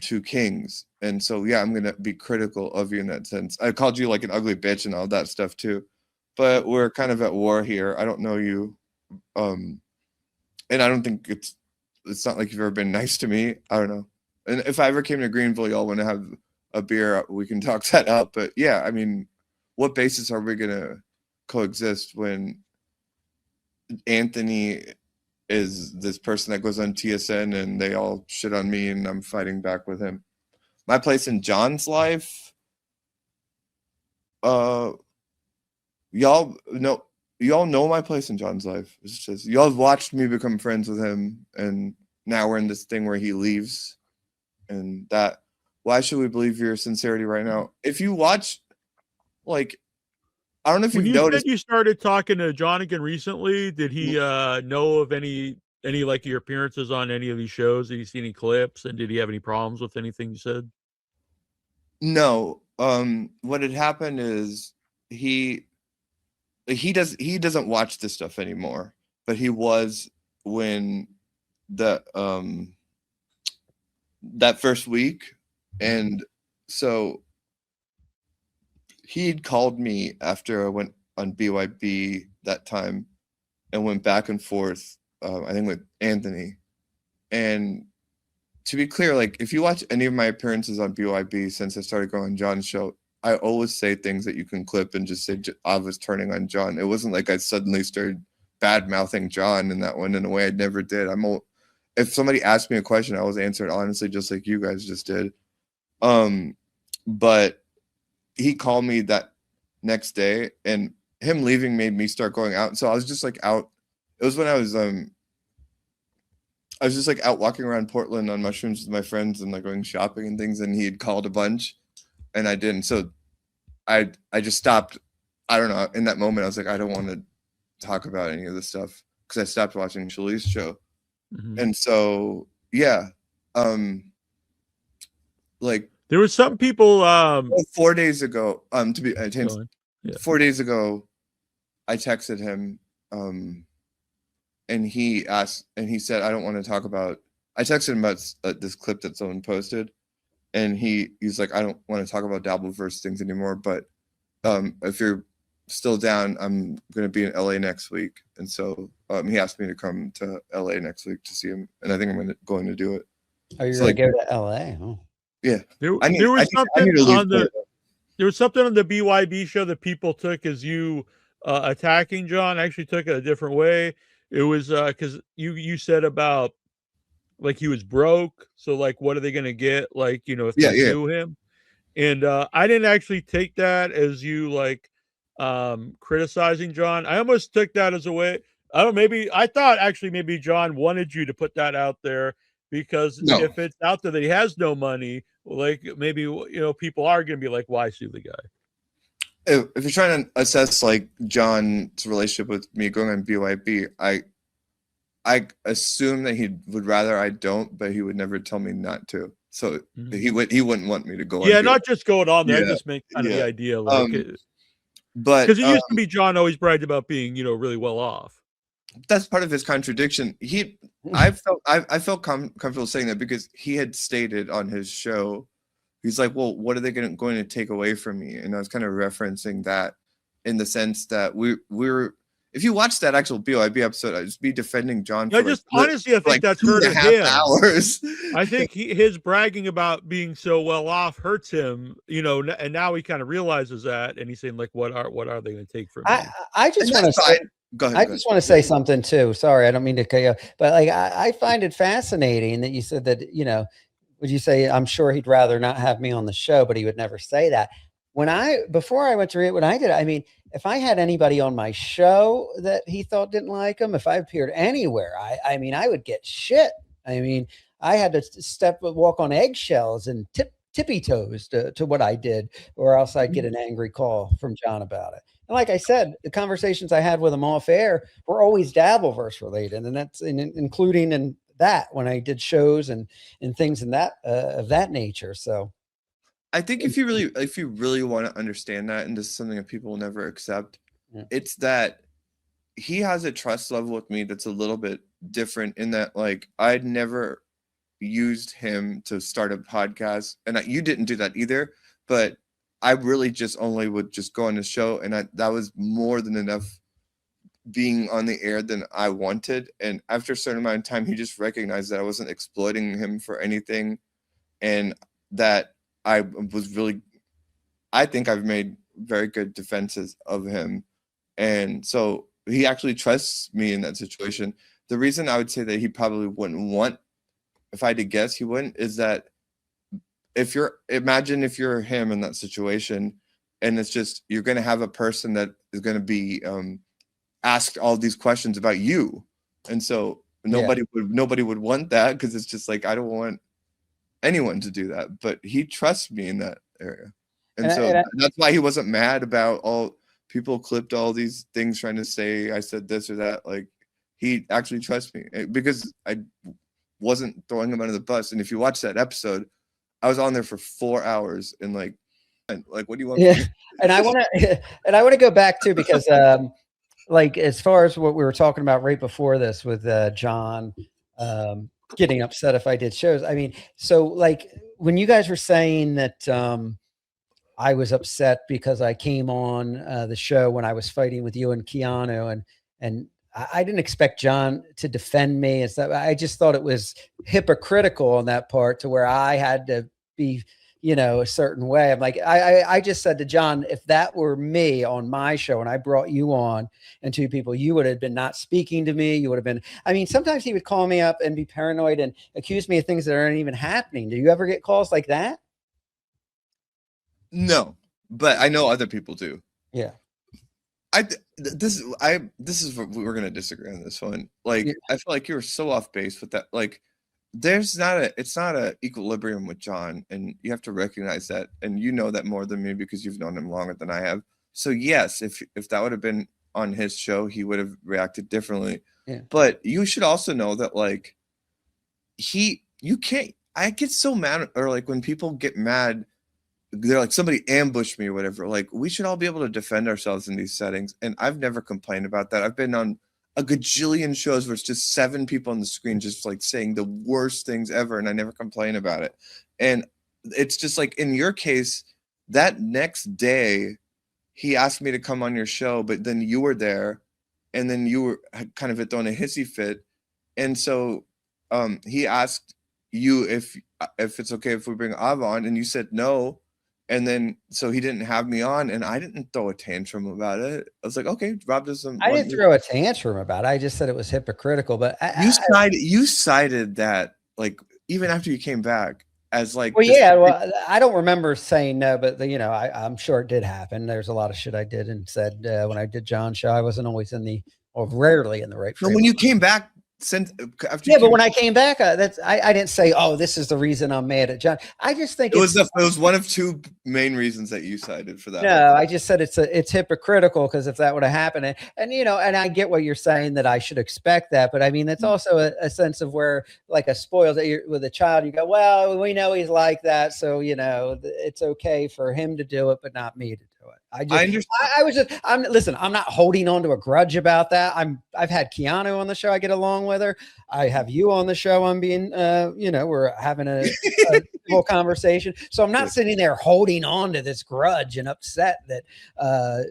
two kings. And so, yeah, I'm going to be critical of you in that sense. I called you like an ugly bitch and all that stuff too, but we're kind of at war here. I don't know you. And I don't think it's not like you've ever been nice to me. I don't know. And if I ever came to Greenville, y'all want to have a beer, we can talk that out. But yeah, I mean, what basis are we going to coexist when Anthony is this person that goes on TSN and they all shit on me and I'm fighting back with him? My place in John's life, y'all know my place in John's life. It's just y'all have watched me become friends with him, and now we're in this thing where he leaves. And that, why should we believe your sincerity right now? If you watch, like, I don't know if you've noticed. Said you started talking to John again recently. Did he know of any like your appearances on any of these shows? Did he see any clips? And did he have any problems with anything you said? No. What had happened is he doesn't watch this stuff anymore, but he was when that first week. And so he'd called me after I went on BYB that time and went back and forth, I think with Anthony. And to be clear, like, if you watch any of my appearances on BYB since I started going on John's show, I always say things that you can clip and just say I was turning on John. It wasn't like I suddenly started bad mouthing John in that one in a way I never did. If somebody asked me a question, I always answered honestly, just like you guys just did. But he called me that next day, and him leaving made me start going out. So I was just like out. It was when I was just like out walking around Portland on mushrooms with my friends and like going shopping and things. And he had called a bunch, and I didn't. So I just stopped. I don't know. In that moment, I was like, I don't want to talk about any of this stuff because I stopped watching Shali's show. Mm-hmm. And so, yeah, like there was some people. 4 days ago, 4 days ago, I texted him, and he said, I don't want to talk about. I texted him about this clip that someone posted, and he's like, I don't want to talk about Dabbleverse things anymore. But if you're still down, I'm going to be in LA next week, and so he asked me to come to LA next week to see him, and I think I'm going to do it. Oh, you're going to go to LA? Oh. Yeah, there was something on the BYB show that people took as you attacking John. I actually took it a different way. It was because you said about like he was broke, so like what are they going to get? Like, you know, if they sue him. And I didn't actually take that as you like criticizing John. I almost took that as a way. I don't know, maybe I thought actually maybe John wanted you to put that out there because if it's out there that he has no money, like maybe, you know, people are going to be like, why sue the guy? If you're trying to assess like John's relationship with me going on BYB, I assume that he would rather I don't, but he would never tell me not to. So he wouldn't want me to go on. Yeah, not just going on there. I just make kind of the idea, like, but because it used to be John always bragged about being, you know, really well off. That's part of his contradiction. I felt comfortable saying that because he had stated on his show, he's like, well, what are they going to take away from me? And I was kind of referencing that in the sense that we're. If you watch that actual BYB episode, I'd just be defending John. I think that's hurting him. Hours. I think his bragging about being so well off hurts him, you know, and now he kind of realizes that, and he's saying like, what are they going to take from me? I just want to say. Go ahead, I just want to say something too. Sorry, I don't mean to cut you off, but like I find it fascinating that you said that, you know, would you say, I'm sure he'd rather not have me on the show, but he would never say that. Before I went to what I did, I mean, if I had anybody on my show that he thought didn't like him, if I appeared anywhere, I mean, I would get shit. I mean, I had to walk on eggshells and tippy toes to what I did, or else I'd get an angry call from John about it. And like I said, the conversations I had with him off air were always Dabbleverse related, and that's including in that when I did shows and things in that of that nature. So I think if you really want to understand that, and this is something that people will never accept, it's that he has a trust level with me that's a little bit different in that, like, I'd never used him to start a podcast, and you didn't do that either, but I really just only would just go on the show, and that was more than enough being on the air than I wanted. And after a certain amount of time, he just recognized that I wasn't exploiting him for anything, and that I think I've made very good defenses of him. And so he actually trusts me in that situation. The reason I would say that he probably wouldn't want, if I had to guess, he wouldn't, is that imagine if you're him in that situation, and it's just, you're going to have a person that is going to be asked all these questions about you. And so nobody would want that, because it's just like, I don't want anyone to do that. But he trusts me in that area. And that's why he wasn't mad about all people clipped all these things trying to say I said this or that. Like, he actually trusts me because I wasn't throwing him under the bus. And if you watch that episode, I was on there for 4 hours, and like, what do you want? Yeah. And I want to go back too, because like, as far as what we were talking about right before this with John getting upset if I did shows. I mean, so like when you guys were saying that I was upset because I came on the show when I was fighting with you and Keanu, and I didn't expect John to defend me and stuff. I just thought it was hypocritical on that part, to where I had to be, a certain way. I'm like, I just said to John, if that were me on my show and I brought you on and two people, you would have been not speaking to me. You would have been, I mean, sometimes he would call me up and be paranoid and accuse me of things that aren't even happening. Do you ever get calls like that? No, but I know other people do. Yeah. This is what we're gonna disagree on this one. Like, I feel like you were so off base with that. Like, it's not a equilibrium with John, and you have to recognize that. And you know that more than me because you've known him longer than I have. So yes, if that would have been on his show, he would have reacted differently. Yeah. But you should also know that, like, I get so mad, or like when people get mad, they're like, somebody ambushed me or whatever. Like, we should all be able to defend ourselves in these settings. And I've never complained about that. I've been on a gajillion shows where it's just 7 people on the screen just like saying the worst things ever, and I never complain about it. And it's just like, in your case, that next day he asked me to come on your show, but then you were there, and then you were kind of throwing a hissy fit. And so he asked you if it's okay if we bring Ava on, and you said no. And then, so he didn't have me on, and I didn't throw a tantrum about it. I was like, okay, Rob doesn't. I didn't throw a tantrum about it. I just said it was hypocritical. But you cited that, like, even after you came back, as like. Well, yeah. Well, I don't remember saying no, but I'm sure it did happen. There's a lot of shit I did and said when I did John's show. I wasn't always rarely in the right frame. So when you came back. But when I came back, I didn't say, "Oh, this is the reason I'm mad at John." I just think it was one of 2 main reasons that you cited for that. No, I just said it's hypocritical, because if that would have happened, and I get what you're saying, that I should expect that, but I mean, it's also a sense of where, like, a spoiled, that you're with a child, you go, well, we know he's like that, so it's okay for him to do it, but not me to do it. Listen, I'm not holding on to a grudge about that. I've had Keanu on the show. I get along with her. I have you on the show. I'm being, we're having a civil conversation. So I'm not sitting there holding on to this grudge and upset that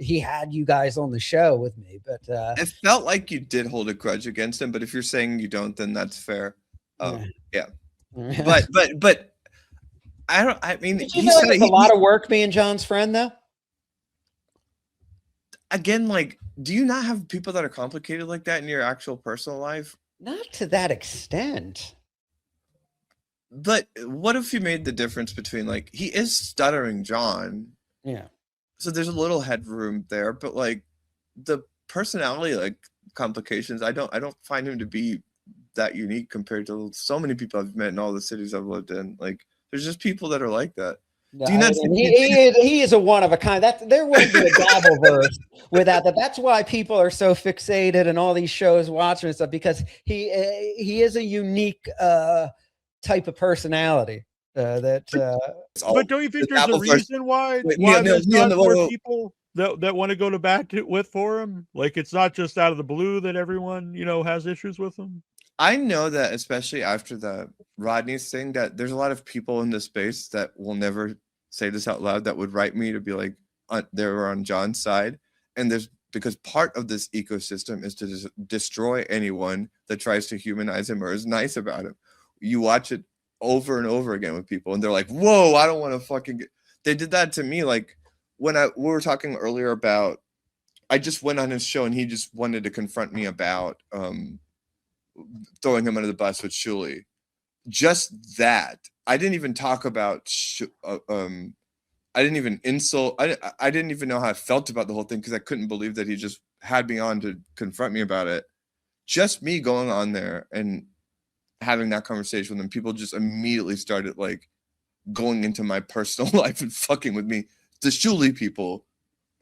he had you guys on the show with me. But it felt like you did hold a grudge against him. But if you're saying you don't, then that's fair. Yeah. But I mean, did you feel like it's a lot of work being John's friend, though? Again, like, do you not have people that are complicated like that in your actual personal life? Not to that extent. But what if you made the difference between, like, he is Stuttering John. Yeah. So there's a little headroom there, but like the personality, like, complications, I don't find him to be that unique compared to so many people I've met in all the cities I've lived in. Like, there's just people that are like that. No, he is a one of a kind. There wouldn't be a Dabbleverse without that. That's why people are so fixated and all these shows watching and stuff, because he is a unique type of personality. But don't you think there's a reason why there's not more people that want to go to bat with for him? Like, it's not just out of the blue that everyone has issues with him. I know that especially after the Rodney's thing, that there's a lot of people in this space that will never say this out loud that would write me to be like, they were on John's side. And there's because part of this ecosystem is to destroy anyone that tries to humanize him or is nice about him. You watch it over and over again with people, and they're like, "Whoa, I don't want to fucking." They did that to me, like when we were talking earlier about. I just went on his show, and he just wanted to confront me about throwing him under the bus with Shuli. Just that. I didn't even talk about. I didn't even insult. I didn't even know how I felt about the whole thing because I couldn't believe that he just had me on to confront me about it. Just me going on there and having that conversation with him, people just immediately started like going into my personal life and fucking with me. The Shuli people,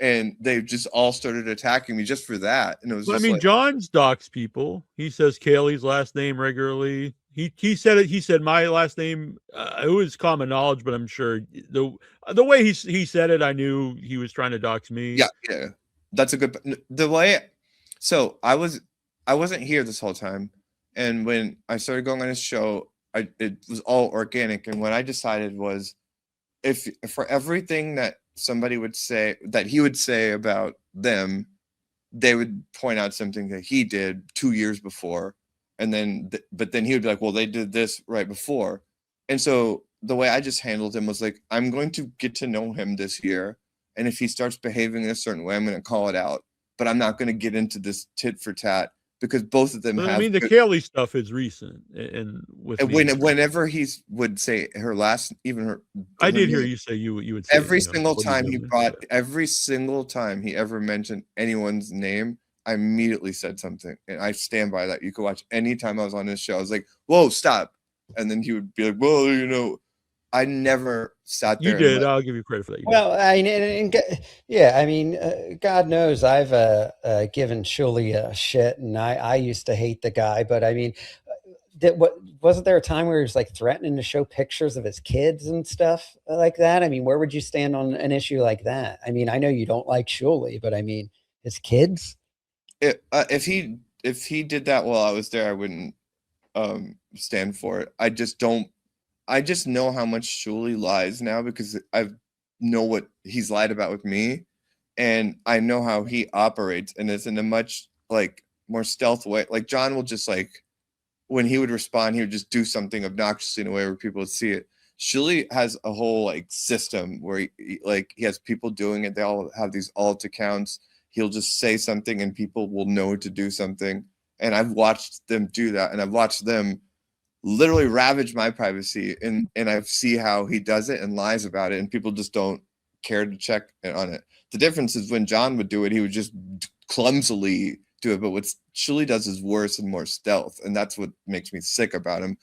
and they just all started attacking me just for that. And it was. Well, just I mean, like, John's docs people. He says Kaylee's last name regularly. He said it. He said my last name. It was common knowledge, but I'm sure the way he said it, I knew he was trying to dox me. Yeah, that's a good. The way. So I wasn't here this whole time, and when I started going on his show, it was all organic. And what I decided was, if for everything that somebody would say that he would say about them, they would point out something that he did 2 years before. And then, but then he would be like, well, they did this right before. And so the way I just handled him was like, I'm going to get to know him this year. And if he starts behaving in a certain way, I'm going to call it out. But I'm not going to get into this tit for tat because both of them have. I mean, the Kaylee stuff is recent. And whenever he would say her last, even her. I did hear you say you would say every single time he brought, every single time he ever mentioned anyone's name, I immediately said something, and I stand by that. You could watch any time I was on his show. I was like, "Whoa, stop!" And then he would be like, "Well, I never sat there." You did. I'll give you credit for that. Well, I mean, yeah, I mean, God knows I've given Shuli shit, and I used to hate the guy, but I mean, wasn't there a time where he was like threatening to show pictures of his kids and stuff like that? I mean, where would you stand on an issue like that? I mean, I know you don't like Shuli, but I mean, his kids. If he did that while I was there, I wouldn't stand for it. I just know how much Shuli lies now because I know what he's lied about with me, and I know how he operates, and it's in a much like more stealth way. Like John will just like when he would respond, he would just do something obnoxiously in a way where people would see it. Shuli has a whole like system where he has people doing it. They all have these alt accounts. He'll just say something and people will know to do something. And I've watched them do that. And I've watched them literally ravage my privacy. And I see how he does it and lies about it. And people just don't care to check on it. The difference is when John would do it, he would just clumsily do it. But what Shuli does is worse and more stealth. And that's what makes me sick about him.